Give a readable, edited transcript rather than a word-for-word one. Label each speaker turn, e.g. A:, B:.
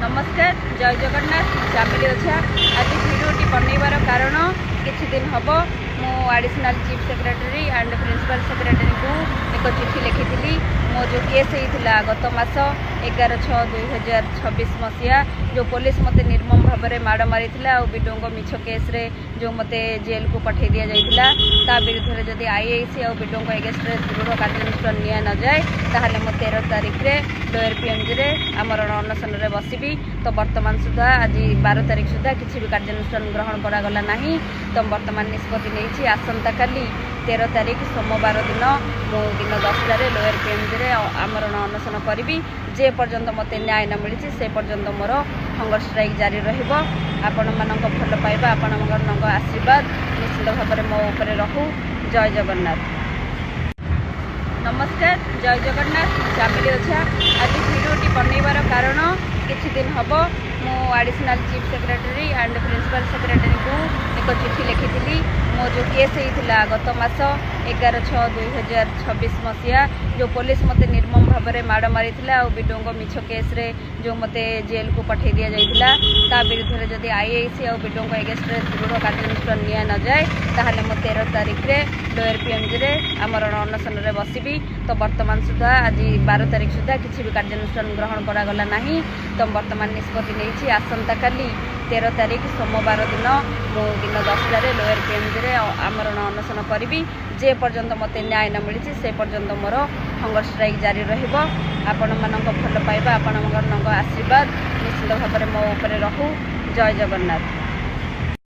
A: नमस्कार जय जगन्नाथ चामिली ओझा आज भिडियोटी बनइबार कारण किछि दिन हम मो additional chief secretary and principal secretary को एक चिठी लिखी मो जो केस होता गत मास 11/6/2026 मसीहा जो पुलिस मते निर्मम भाव में माड़ मारी विडों मिछ केस रे जो मते जेल को पठे दि जाता विरुद्ध में जदि आईआईसी और विडों एगेस्ट दृढ़ कार्यानुष्ठान नि न जाए ताहले मो 13 तारिख रे लोयर पीएमजी रे आमरण अनशन रे बसबी। तो वर्तमान सुधा आज 12 तारिख सुधा किसी भी कार्यानुष्ठान ग्रहण करागला नहीं। तो वर्तमान निष्पत्ति नहीं आसंता काली 13 तारिख सोमवार दिन मो दिन 10टार लोयर पीएमजी रे आमरण अनशन करी जे पर्यंत मते न्याय न मिली से पर्यंत मोर हंगर स्ट्राइक जारी रहिबो। आपण मानक भल पाइबा आपण मानक आशीर्वाद निश्चित भाव में मो उपरे रहू। जय जगन्नाथ। नमस्कार जय जगन्नाथ चामिली ओझा आज भिडियोटी बनइबार कारण किछि दिन हम मो additional chief secretary and principal secretary को एक चिठी लिखी मो जो केस होता गत मास 11/6/2026 मसीहा जो पुलिस मते निर्मम भाव में माड़ मारी विडों मिछ केस रे जो मते जेल को पठे दि जाता विरुद्ध में जदि आईआईसी और विडों एगेस्ट दृढ़ कार्यानुष्ठान नि न जाए ताहले मो 13 तारिख रे लोयर पीएमजी रे आमरण अनशन रे बसबी। तो वर्तमान सुधा आज 12 तारिख सुधा किसी भी कार्यानुष्ठान ग्रहण करागला नहीं। तो वर्तमान निष्पत्ति नहीं आसंता काली 13 तारिख सोमवार दिन मो दिन 10टार लोयर पीएमजी रे आमरण अनशन करी जे पर्यंत मते न्याय न मिली से पर्यंत मोर हंगर स्ट्राइक जारी रहिबो। आपण मानक भल पाइबा आपण मानक आशीर्वाद निश्चित भाव में मो उपरे रहू। जय जगन्नाथ।